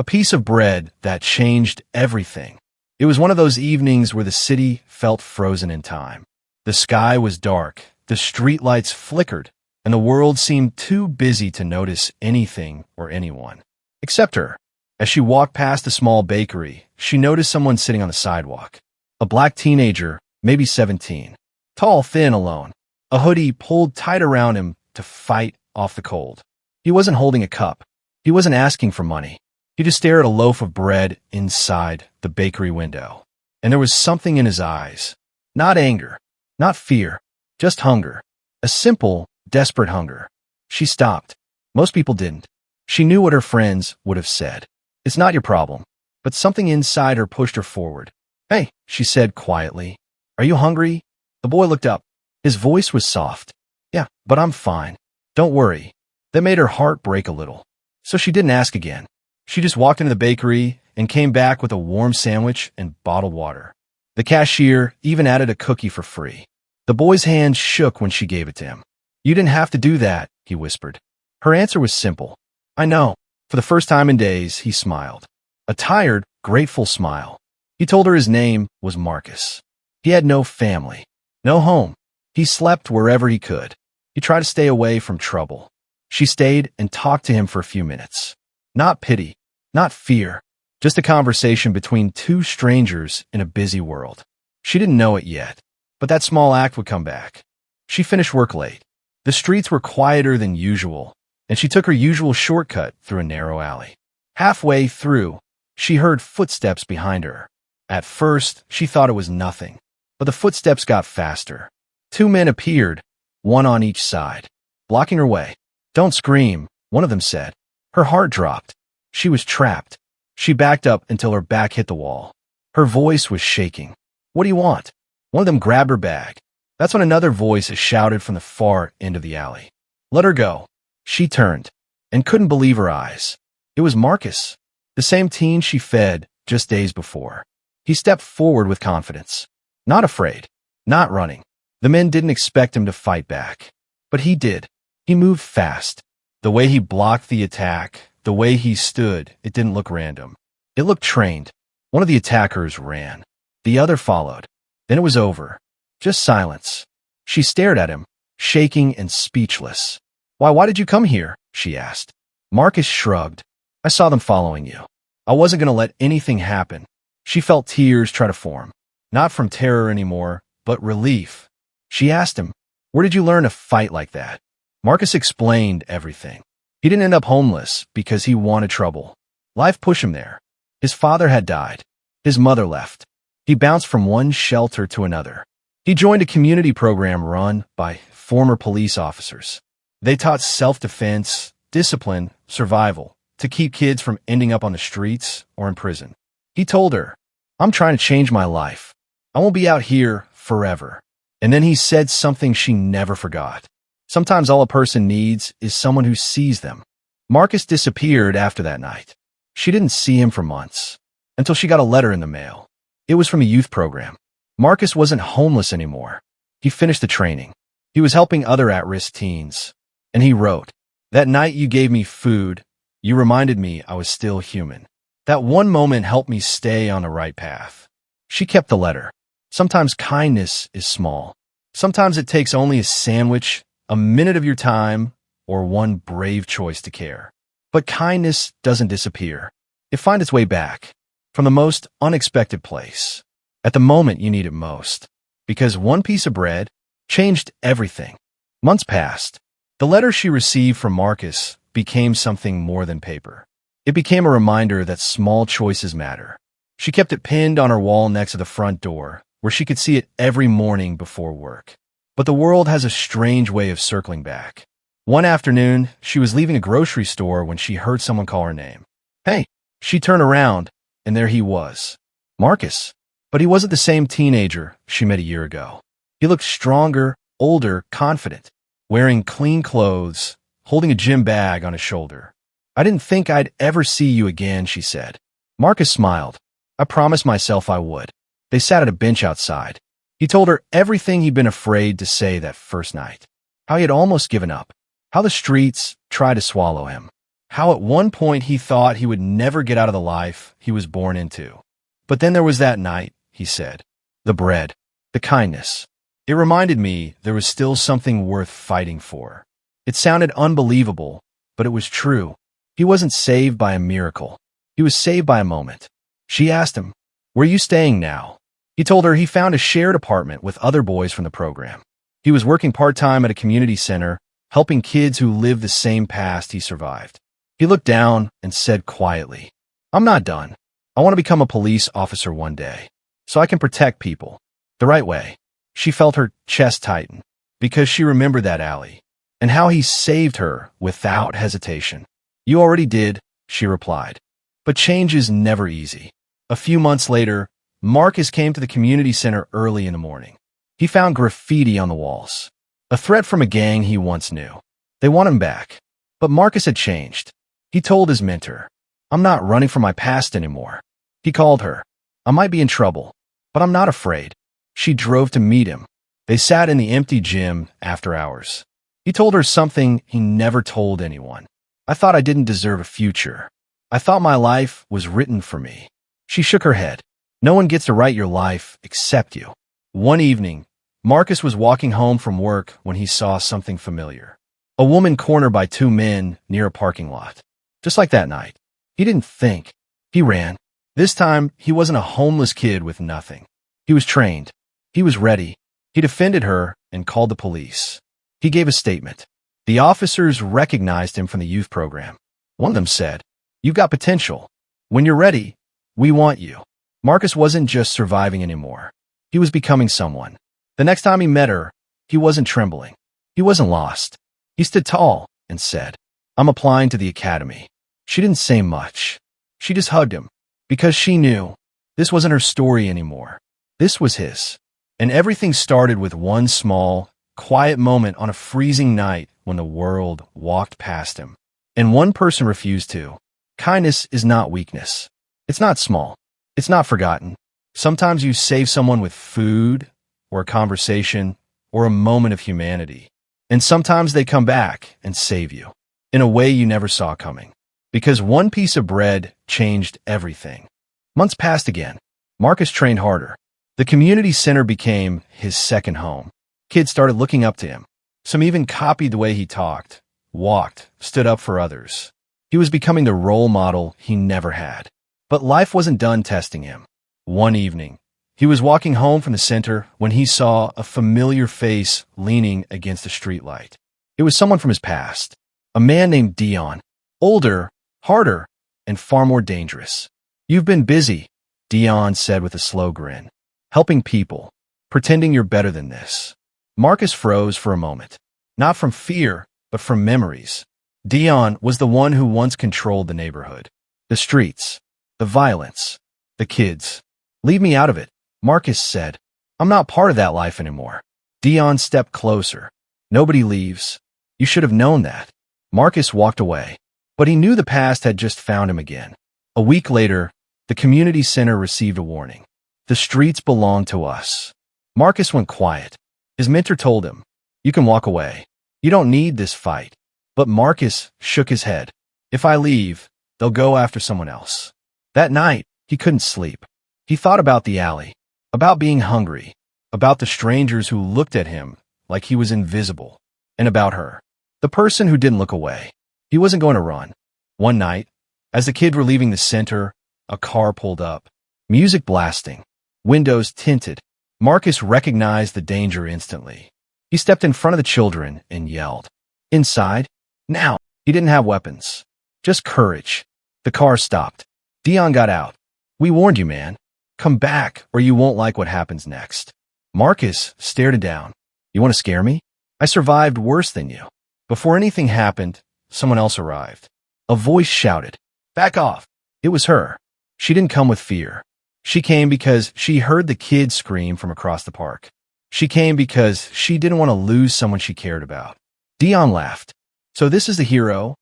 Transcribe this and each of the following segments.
piece of bread that changed everything. It was one of those evenings where the city felt frozen in time. The sky was dark, the streetlights flickered, and the world seemed too busy to notice anything or anyone. Except her. As she walked past a small bakery, she noticed someone sitting on the sidewalk. A black teenager, maybe 17. Tall, thin, alone. A hoodie pulled tight around him to fight off the cold. He wasn't holding a cup. He wasn't asking for money. He just stared at a loaf of bread inside the bakery window. And there was something in his eyes. Not anger. Not fear. Just hunger. A simple, desperate hunger. She stopped. Most people didn't. She knew what her friends would have said. It's not your problem. But something inside her pushed her forward. Hey, she said quietly. Are you hungry? The boy looked up. His voice was soft. Yeah, but I'm fine. Don't worry. That made her heart break a little. So she didn't ask again. She just walked into the bakery and came back with a warm sandwich and bottled water. The cashier even added a cookie for free. The boy's hand shook when she gave it to him. You didn't have to do that, he whispered. Her answer was simple. I know. For the first time in days, he smiled. A tired, grateful smile. He told her his name was Marcus. He had no family, no home. He slept wherever he could. He tried to stay away from trouble. She stayed and talked to him for a few minutes. Not pity, not fear, just a conversation between two strangers in a busy world. She didn't know it yet, but that small act would come back. She finished work late. The streets were quieter than usual, and she took her usual shortcut through a narrow alley. Halfway through, she heard footsteps behind her. At first, she thought it was nothing, but the footsteps got faster. Two men appeared, one on each side, blocking her way. Don't scream, one of them said. Her heart dropped. She was trapped. She backed up until her back hit the wall. Her voice was shaking. What do you want? One of them grabbed her bag. That's when another voice shouted from the far end of the alley. Let her go. She turned and couldn't believe her eyes. It was Marcus, the same teen she fed just days before. He stepped forward with confidence. Not afraid. Not running. The men didn't expect him to fight back. But he did. He moved fast. The way he blocked the attack, the way he stood, it didn't look random. It looked trained. One of the attackers ran. The other followed. Then it was over. Just silence. She stared at him, shaking and speechless. Why did you come here? She asked. Marcus shrugged. I saw them following you. I wasn't going to let anything happen. She felt tears try to form. Not from terror anymore, but relief. She asked him, where did you learn to fight like that? Marcus explained everything. He didn't end up homeless because he wanted trouble. Life pushed him there. His father had died. His mother left. He bounced from one shelter to another. He joined a community program run by former police officers. They taught self-defense, discipline, survival, to keep kids from ending up on the streets or in prison. He told her, I'm trying to change my life. I won't be out here forever. And then he said something she never forgot. Sometimes all a person needs is someone who sees them. Marcus disappeared after that night. She didn't see him for months, until she got a letter in the mail. It was from a youth program. Marcus wasn't homeless anymore. He finished the training. He was helping other at-risk teens. And he wrote, that night you gave me food, you reminded me I was still human. That one moment helped me stay on the right path. She kept the letter. Sometimes kindness is small. Sometimes it takes only a sandwich, a minute of your time, or one brave choice to care. But kindness doesn't disappear. It finds its way back, from the most unexpected place, at the moment you need it most. Because one piece of bread changed everything. Months passed. The letter she received from Marcus became something more than paper. It became a reminder that small choices matter. She kept it pinned on her wall next to the front door, where she could see it every morning before work. But the world has a strange way of circling back. One afternoon, she was leaving a grocery store when she heard someone call her name. Hey! She turned around, and there he was. Marcus. But he wasn't the same teenager she met a year ago. He looked stronger, older, confident, wearing clean clothes, holding a gym bag on his shoulder. I didn't think I'd ever see you again, she said. Marcus smiled. I promised myself I would. They sat at a bench outside. He told her everything he'd been afraid to say that first night. How he had almost given up. How the streets tried to swallow him. How at one point he thought he would never get out of the life he was born into. But then there was that night, he said. The bread, the kindness. It reminded me there was still something worth fighting for. It sounded unbelievable, but it was true. He wasn't saved by a miracle. He was saved by a moment. She asked him, "Where are you staying now?" He told her he found a shared apartment with other boys from the program. He was working part-time at a community center, helping kids who lived the same past he survived. He looked down and said quietly, "I'm not done. I want to become a police officer one day, so I can protect people the right way." She felt her chest tighten because she remembered that alley and how he saved her without hesitation. "You already did," she replied. But change is never easy. A few months later, Marcus came to the community center early in the morning. He found graffiti on the walls, a threat from a gang he once knew. They want him back. But Marcus had changed. He told his mentor, "I'm not running from my past anymore." He called her. "I might be in trouble, but I'm not afraid." She drove to meet him. They sat in the empty gym after hours. He told her something he never told anyone. "I thought I didn't deserve a future. I thought my life was written for me." She shook her head. "No one gets to write your life except you." One evening, Marcus was walking home from work when he saw something familiar. A woman cornered by two men near a parking lot. Just like that night. He didn't think. He ran. This time, he wasn't a homeless kid with nothing. He was trained. He was ready. He defended her and called the police. He gave a statement. The officers recognized him from the youth program. One of them said, "You've got potential. When you're ready, we want you." Marcus wasn't just surviving anymore. He was becoming someone. The next time he met her, he wasn't trembling. He wasn't lost. He stood tall and said, "I'm applying to the academy." She didn't say much. She just hugged him because she knew this wasn't her story anymore. This was his. And everything started with one small, quiet moment on a freezing night when the world walked past him. And one person refused to. Kindness is not weakness. It's not small. It's not forgotten. Sometimes you save someone with food, or a conversation, or a moment of humanity. And sometimes they come back and save you in a way you never saw coming. Because one piece of bread changed everything. Months passed again. Marcus trained harder. The community center became his second home. Kids started looking up to him. Some even copied the way he talked, walked, stood up for others. He was becoming the role model he never had. But life wasn't done testing him. One evening, he was walking home from the center when he saw a familiar face leaning against a streetlight. It was someone from his past, a man named Dion, older, harder, and far more dangerous. "You've been busy," Dion said with a slow grin. "Helping people, pretending you're better than this." Marcus froze for a moment, not from fear, but from memories. Dion was the one who once controlled the neighborhood, the streets, the violence, the kids. "Leave me out of it," Marcus said. "I'm not part of that life anymore." Dion stepped closer. "Nobody leaves. You should have known that." Marcus walked away, but he knew the past had just found him again. A week later, the community center received a warning. "The streets belong to us." Marcus went quiet. His mentor told him, "You can walk away. You don't need this fight." But Marcus shook his head. "If I leave, they'll go after someone else." That night, he couldn't sleep. He thought about the alley, about being hungry, about the strangers who looked at him like he was invisible, and about her, the person who didn't look away. He wasn't going to run. One night, as the kids were leaving the center, a car pulled up, music blasting, windows tinted. Marcus recognized the danger instantly. He stepped in front of the children and yelled, "Inside, now!" He didn't have weapons, just courage. The car stopped. Dion got out. "We warned you, man. Come back or you won't like what happens next." Marcus stared him down. "You want to scare me? I survived worse than you." Before anything happened, someone else arrived. A voice shouted, "Back off!" It was her. She didn't come with fear. She came because she heard the kids scream from across the park. She came because she didn't want to lose someone she cared about. Dion laughed. "So this is the hero?"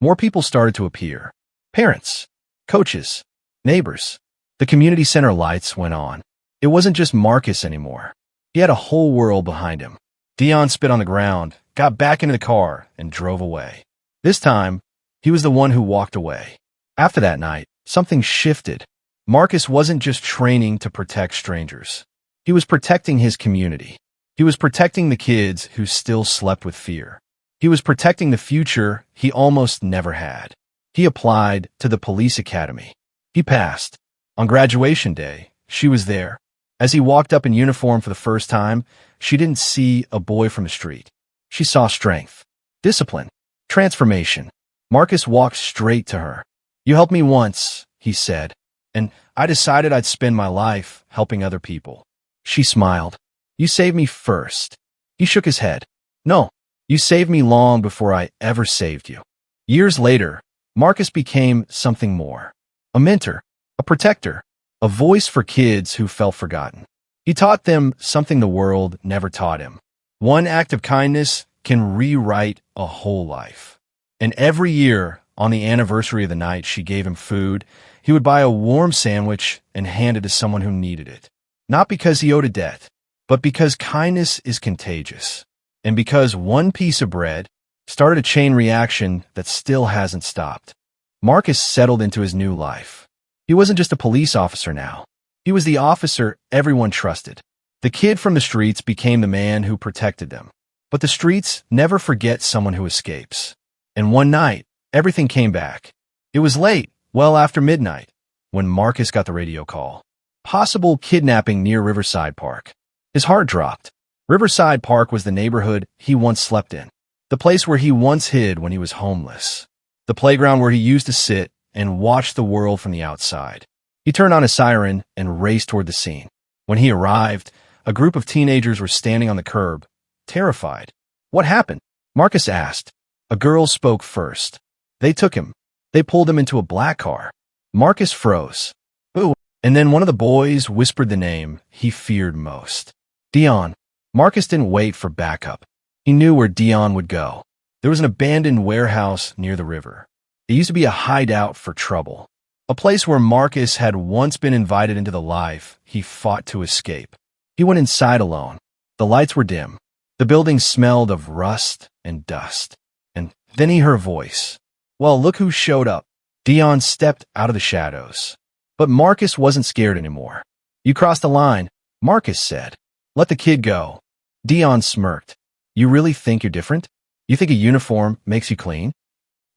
More people started to appear. Parents, coaches, neighbors. The community center lights went on. It wasn't just Marcus anymore. He had a whole world behind him. Dion spit on the ground, got back into the car, and drove away. This time, He was the one who walked away. After that night, something shifted. Marcus wasn't just training to protect strangers. He was protecting his community. He was protecting the kids who still slept with fear. He was protecting the future he almost never had. He applied to the police academy. He passed. On graduation day, she was there. As he walked up in uniform for the first time, she didn't see a boy from the street. She saw strength, discipline, transformation. Marcus walked straight to her. "You helped me once," he said, "and I decided I'd spend my life helping other people." She smiled. "You saved me first." He shook his head. "No, you saved me long before I ever saved you." Years later, Marcus became something more. A mentor, a protector, a voice for kids who felt forgotten. He taught them something the world never taught him. One act of kindness can rewrite a whole life. And every year, on the anniversary of the night she gave him food, he would buy a warm sandwich and hand it to someone who needed it. Not because he owed a debt, but because kindness is contagious. And because one piece of bread started a chain reaction that still hasn't stopped. Marcus settled into his new life. He wasn't just a police officer now. He was the officer everyone trusted. The kid from the streets became the man who protected them. But the streets never forget someone who escapes. And one night, everything came back. It was late, well after midnight, when Marcus got the radio call. Possible kidnapping near Riverside Park. His heart dropped. Riverside Park was the neighborhood he once slept in. The place where he once hid when he was homeless. The playground where he used to sit and watch the world from the outside. He turned on his siren and raced toward the scene. When he arrived, a group of teenagers were standing on the curb, terrified. "What happened?" Marcus asked. A girl spoke first. "They took him. They pulled him into a black car." Marcus froze. "Ooh." And then one of the boys whispered the name he feared most. Dion. Marcus didn't wait for backup. He knew where Dion would go. There was an abandoned warehouse near the river. It used to be a hideout for trouble. A place where Marcus had once been invited into the life he fought to escape. He went inside alone. The lights were dim. The building smelled of rust and dust. And then he heard a voice. "Well, look who showed up." Dion stepped out of the shadows. But Marcus wasn't scared anymore. "You crossed the line," Marcus said. "Let the kid go." Dion smirked. "You really think you're different? You think a uniform makes you clean?"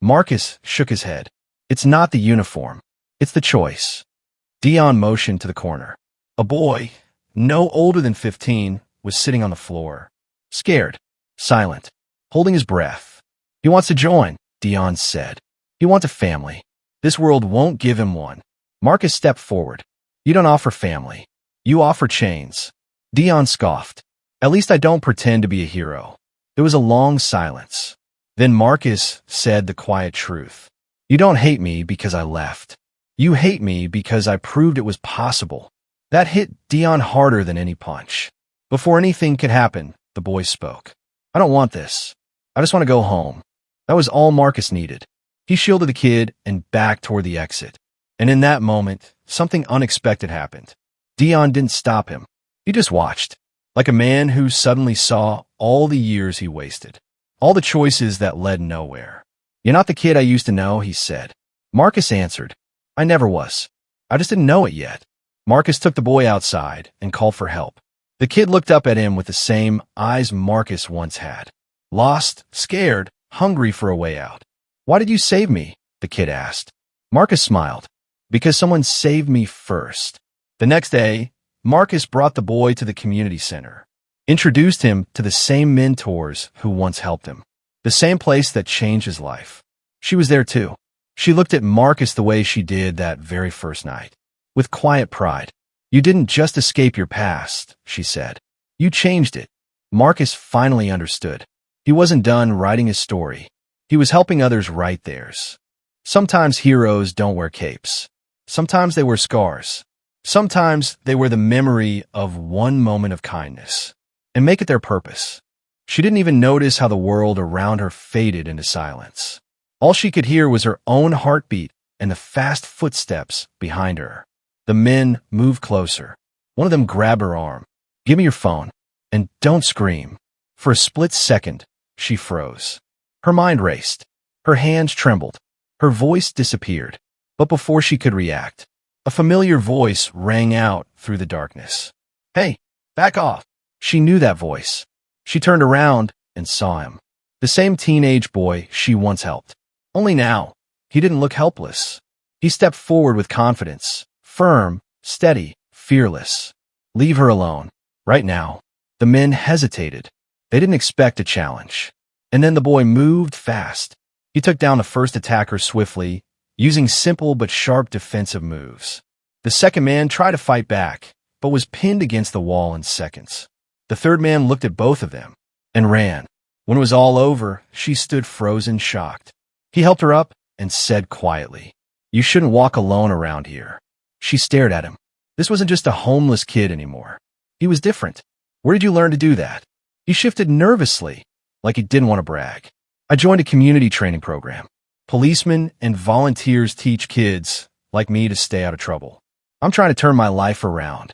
Marcus shook his head. "It's not the uniform. It's the choice." Dion motioned to the corner. A boy, no older than 15, was sitting on the floor. Scared, silent, holding his breath. "He wants to join," Dion said. "He wants a family. This world won't give him one." Marcus stepped forward. "You don't offer family. You offer chains." Dion scoffed. "At least I don't pretend to be a hero." There was a long silence. Then Marcus said the quiet truth. "You don't hate me because I left. You hate me because I proved it was possible." That hit Dion harder than any punch. Before anything could happen, the boy spoke. "I don't want this. I just want to go home." That was all Marcus needed. He shielded the kid and backed toward the exit. And in that moment, something unexpected happened. Dion didn't stop him. He just watched, like a man who suddenly saw all the years he wasted. All the choices that led nowhere. "You're not the kid I used to know," he said. Marcus answered, "I never was. I just didn't know it yet." Marcus took the boy outside and called for help. The kid looked up at him with the same eyes Marcus once had. Lost, scared, hungry for a way out. "Why did you save me?" the kid asked. Marcus smiled. "Because someone saved me first." The next day, Marcus brought the boy to the community center. Introduced him to the same mentors who once helped him. The same place that changed his life. She was there too. She looked at Marcus the way she did that very first night. With quiet pride. "You didn't just escape your past," she said. "You changed it." Marcus finally understood. He wasn't done writing his story. He was helping others write theirs. Sometimes heroes don't wear capes. Sometimes they wear scars. Sometimes they wear the memory of one moment of kindness. And make it their purpose. She didn't even notice how the world around her faded into silence. All she could hear was her own heartbeat and the fast footsteps behind her. The men moved closer. One of them grabbed her arm. "Give me your phone. And don't scream." For a split second, she froze. Her mind raced. Her hands trembled. Her voice disappeared, but before she could react, a familiar voice rang out through the darkness. "Hey, back off." She knew that voice. She turned around and saw him. The same teenage boy she once helped. Only now, he didn't look helpless. He stepped forward with confidence, firm, steady, fearless. "Leave her alone. Right now." The men hesitated. They didn't expect a challenge. And then the boy moved fast. He took down the first attacker swiftly, using simple but sharp defensive moves. The second man tried to fight back, but was pinned against the wall in seconds. The third man looked at both of them and ran. When it was all over, she stood frozen, shocked. He helped her up and said quietly, "You shouldn't walk alone around here." She stared at him. This wasn't just a homeless kid anymore. He was different. "Where did you learn to do that?" He shifted nervously, like he didn't want to brag. "I joined a community training program. Policemen and volunteers teach kids like me to stay out of trouble. I'm trying to turn my life around."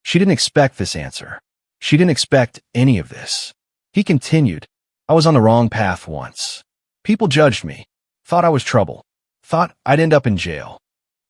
She didn't expect this answer. She didn't expect any of this. He continued, "I was on the wrong path once. People judged me, thought I was trouble, thought I'd end up in jail."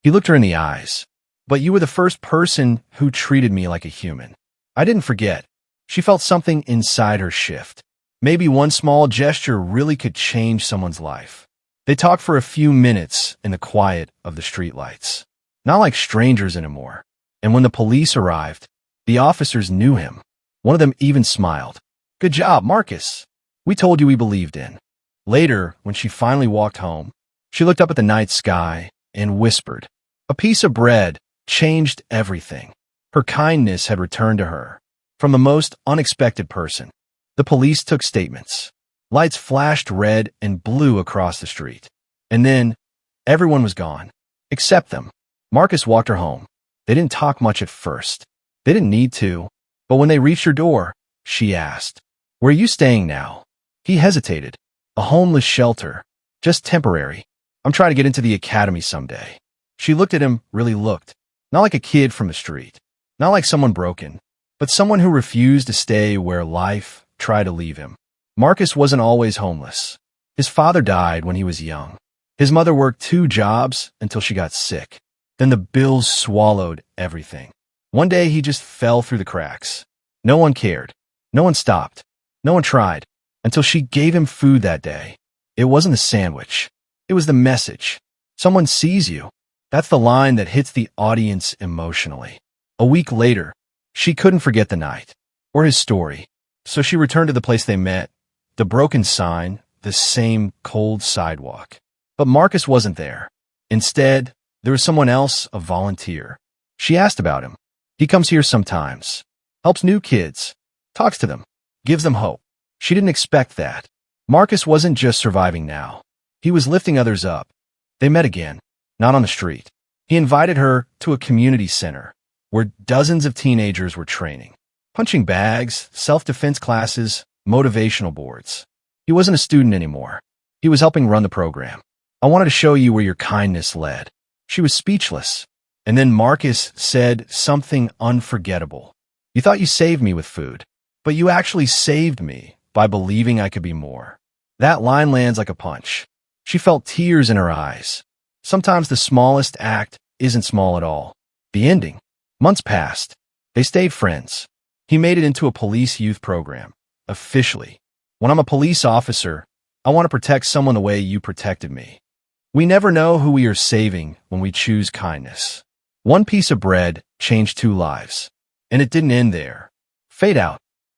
He looked her in the eyes. "But you were the first person who treated me like a human." I didn't forget. She felt something inside her shift. Maybe one small gesture really could change someone's life. They talked for a few minutes in the quiet of the streetlights. Not like strangers anymore. And when the police arrived, the officers knew him. One of them even smiled. "Good job, Marcus. We told you we believed in." Later, when she finally walked home, she looked up at the night sky and whispered. A piece of bread changed everything. Her kindness had returned to her from the most unexpected person. The police took statements. Lights flashed red and blue across the street. And then, everyone was gone, except them. Marcus walked her home. They didn't talk much at first. They didn't need to. But when they reached her door, she asked, "Where are you staying now?" He hesitated. "A homeless shelter. Just temporary. I'm trying to get into the academy someday." She looked at him, really looked. Not like a kid from the street. Not like someone broken. But someone who refused to stay where life tried to leave him. Marcus wasn't always homeless. His father died when he was young. His mother worked 2 jobs until she got sick. Then the bills swallowed everything. One day he just fell through the cracks. No one cared. No one stopped. No one tried. Until she gave him food that day. It wasn't the sandwich. It was the message. Someone sees you. That's the line that hits the audience emotionally. A week later, she couldn't forget the night or his story. So she returned to the place they met, the broken sign, the same cold sidewalk. But Marcus wasn't there. Instead, there was someone else, a volunteer. She asked about him. He comes here sometimes, helps new kids, talks to them, gives them hope. She didn't expect that. Marcus wasn't just surviving now. He was lifting others up. They met again, not on the street. He invited her to a community center where dozens of teenagers were training. Punching bags, self-defense classes, motivational boards. He wasn't a student anymore. He was helping run the program. "I wanted to show you where your kindness led." She was speechless. And then Marcus said something unforgettable. "You thought you saved me with food, but you actually saved me by believing I could be more." That line lands like a punch. She felt tears in her eyes. Sometimes the smallest act isn't small at all. The ending. Months passed. They stayed friends. He made it into a police youth program, officially. "When I'm a police officer, I want to protect someone the way you protected me." We never know who we are saving when we choose kindness. One piece of bread changed 2 lives. And it didn't end there. Fade out.